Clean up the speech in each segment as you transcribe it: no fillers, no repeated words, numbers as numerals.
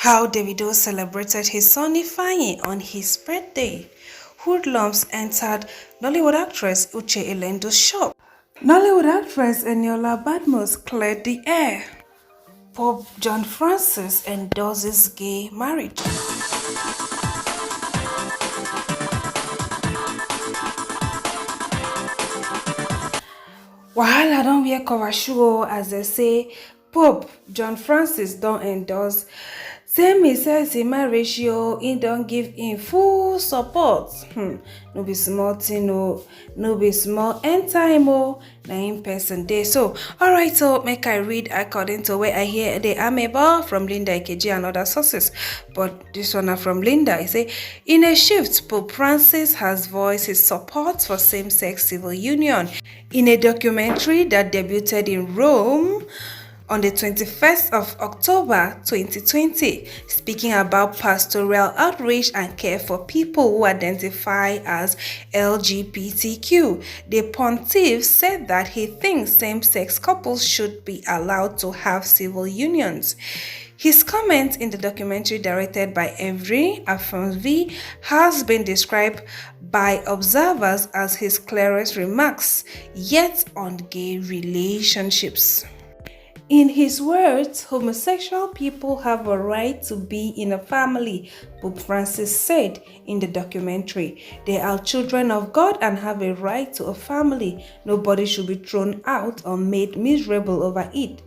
How Davido celebrated his son Ifeanyi on his birthday. Hoodlums entered Nollywood actress Uche Elendu's shop. Nollywood actress Eniola Badmus cleared the air. Pope John Francis endorses gay marriage. Wahala don wear cover shoe o, as they say. Pope John Francis don endorse same-sex marriage o. He don give im full support. No be small thing o, no be small end time o. Na im person dey so. Alright, so make I read according to where I hear the amebo from Linda Ikeji and other sources. But this one na from Linda. E say, in a shift, Pope Francis has voiced his support for same-sex civil union. In a documentary that debuted in Rome on the 21st of October 2020, speaking about pastoral outreach and care for people who identify as LGBTQ, the pontiff said that he thinks same-sex couples should be allowed to have civil unions. His comment in the documentary directed by Evry Afonso has been described by observers as his clearest remarks yet on gay relationships. In his words, homosexual people have a right to be in a family, Pope Francis said in the documentary. They are children of God and have a right to a family. Nobody should be thrown out or made miserable over it.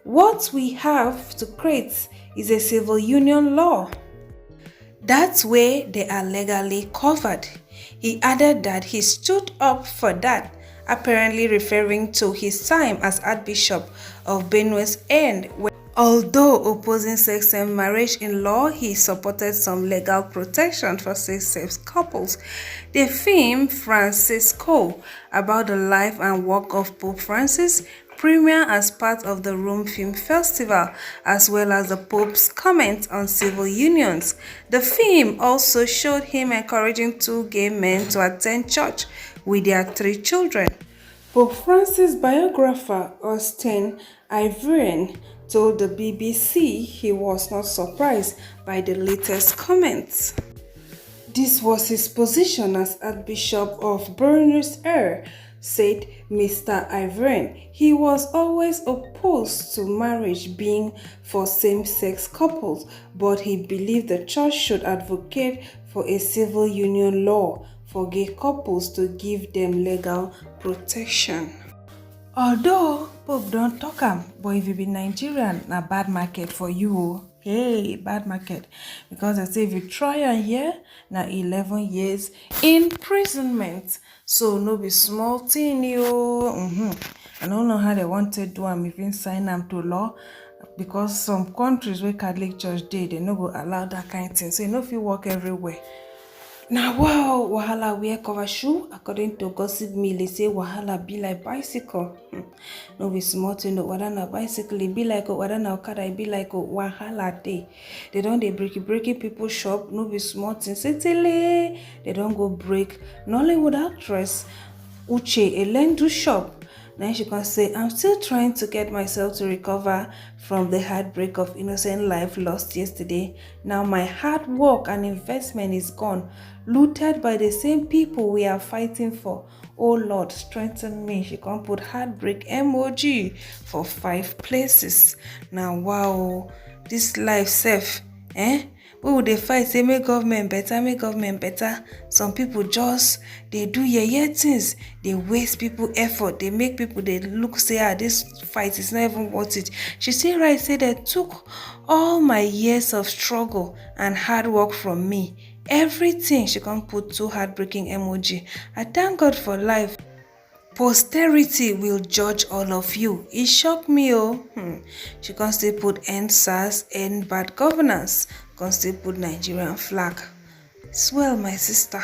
What we have to create is a civil union law. That way they are legally covered. He added that he stood up for that, apparently referring to his time as Archbishop of Benue's End. Although opposing same-sex marriage in law, he supported some legal protection for same-sex couples. The film Francisco, about the life and work of Pope Francis, premiered as part of the Rome Film Festival, as well as the Pope's comment on civil unions. The film also showed him encouraging two gay men to attend church with their three children. Pope Francis' biographer, Austin Ivorian, told the BBC he was not surprised by the latest comments. This was his position as Archbishop of Buenos Aires, said Mr. Ivorian. He was always opposed to marriage being for same-sex couples, but he believed the church should advocate for a civil union law for gay couples to give them legal protection. Although Pope don't talk am, but if you be Nigerian, na bad market for you. Hey, bad market. Because they say if you try am here, na 11 years imprisonment. So no be small thing, yo. I don't know how they want to do am if you sign am to law. Because some countries where Catholic Church dey, they no go allow that kind of thing. So you no fit work everywhere. Now, wow, wahala wear cover shoe. According to Gossip Mill, they say wahala be like bicycle. No be small thing, no. Whether na bicycle, it be like whether na okada, it be like wahala day. They don't they breaking people shop. No be small thing. Settle. They don't go break Nollywood actress Uche Elendu's shop. Then she can say, I'm still trying to get myself to recover from the heartbreak of innocent life lost yesterday. Now my hard work and investment is gone, looted by the same people we are fighting for. Oh Lord, strengthen me. She can put heartbreak emoji for 5 places. Now wow, this life safe, we would they fight say make government better. Some people just they do things, they waste people effort, they make people they look say this fight is not even worth it. She say right, say they took all my years of struggle and hard work from me. Everything. She can put 2 heartbreaking emoji. I thank God for life. Posterity will judge all of you. It shocked me, oh. She can still put end SARS, end bad governance. Can still put Nigerian flag. Swell, my sister.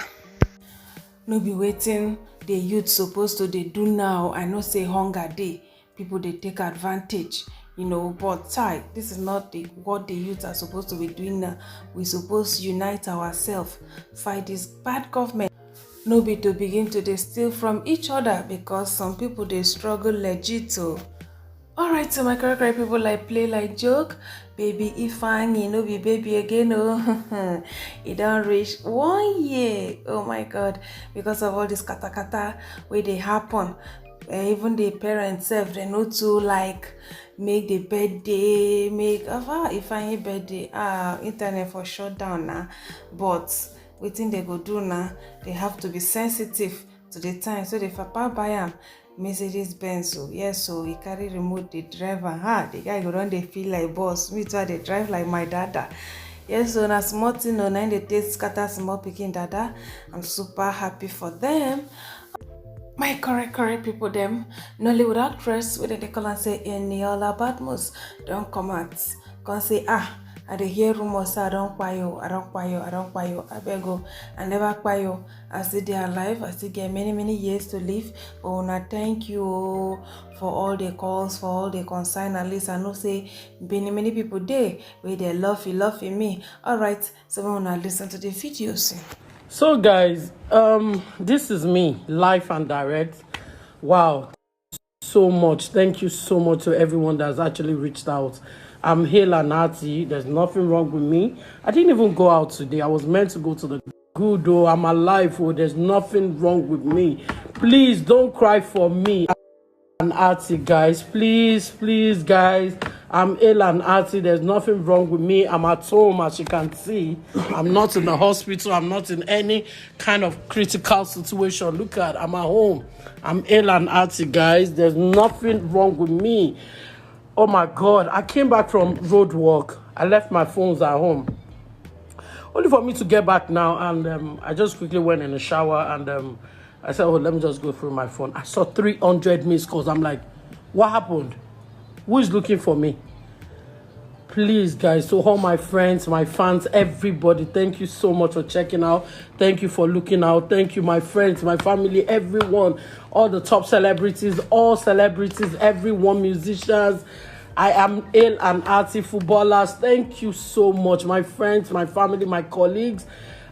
No be waiting. The youth supposed to they do now. I know say hunger day. People they take advantage. But this is not what the youth are supposed to be doing now. We supposed to unite ourselves, fight this bad government. No be to begin to dey steal from each other, because some people they struggle legit. Alright, so my correct people like play like joke. Baby Ifeanyi no be baby again, oh. It don't reach 1 year. Oh my god. Because of all this kata where they happen. Even the parents self, they know to like make the birthday, make Ifeanyi birthday. Internet for shut down now. But wetin they go do now, they have to be sensitive to the time. So the papa buy am Mercedes Benz, so yes, so he carry remote the driver. The guy go run dey feel like boss. Me too, I dey drive like my dada. Yes, so na small thing o, na dey take scatter small pikin dada. I'm super happy for them. My correct people them. Nollywood actress wey dem dey call am say Eniola Badmus don come out come say I dey hear rumors say I don kpayo. Abeg o, I never kpayo. I still dey alive. I still get many years to live. But una thank you for all the calls, for all the concern. At least I know say many people dey wey dey love you me. Alright, so make una listen to the video soon. So guys, this is me, live and direct. Wow, so much. Thank you so much to everyone that's actually reached out. I'm Hail and Artie. There's nothing wrong with me. I didn't even go out today. I was meant to go to the good though. I'm alive. Oh, there's nothing wrong with me. Please don't cry for me. And Artie, guys, please guys, I'm ill and Artie. There's nothing wrong with me. I'm at home, as you can see. I'm not in the hospital. I'm not in any kind of critical situation. Look at, I'm at home. I'm ill and Artie, guys. There's nothing wrong with me. Oh my God, I came back from road work. I left my phones at home, only for me to get back now. And I just quickly went in the shower and I said, oh, let me just go through my phone. I saw 300 missed calls. I'm like, what happened? Who is looking for me? Please, guys, to all my friends, my fans, everybody, thank you so much for checking out. Thank you for looking out. Thank you, my friends, my family, everyone, all the top celebrities, all celebrities, everyone, musicians. I am ill and Artie footballers. Thank you so much, my friends, my family, my colleagues.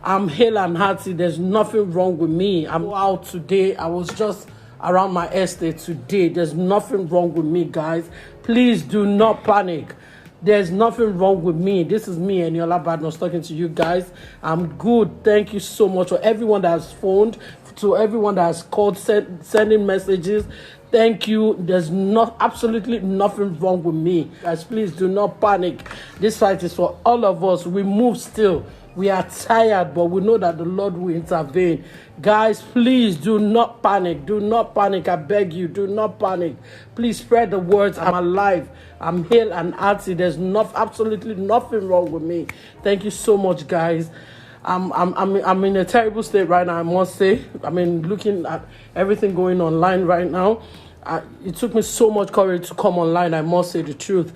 I'm Hail and Artie. There's nothing wrong with me. I'm out today. I was just around my estate today. There's nothing wrong with me, guys. Please do not panic. There's nothing wrong with me. This is me, Eniola Badmus, talking to you guys. I'm good. Thank you so much for everyone that has phoned, to everyone that has called, sending messages. Thank you. There's absolutely nothing wrong with me. Guys, please do not panic. This fight is for all of us. We move still. We are tired, but we know that the Lord will intervene. Guys, please do not panic. Do not panic. I beg you, do not panic. Please spread the words. I'm alive. I'm Hail and Artie. There's absolutely nothing wrong with me. Thank you so much, guys. I'm in a terrible state right now, I must say. I mean, looking at everything going online right now, it took me so much courage to come online, I must say the truth.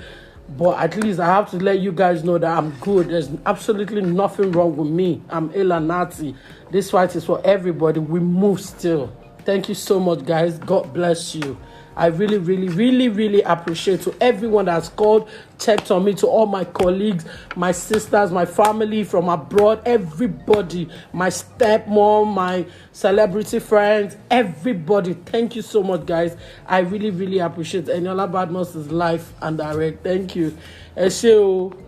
But at least I have to let you guys know that I'm good. There's absolutely nothing wrong with me. I'm ill and Artie. This fight is for everybody. We move still. Thank you so much, guys. God bless you. I really appreciate to everyone that's called, checked on me, to all my colleagues, my sisters, my family from abroad, everybody, my stepmom, my celebrity friends, everybody. Thank you so much, guys. I really appreciate Eniola Badmus' life and direct. Thank you. Esheo.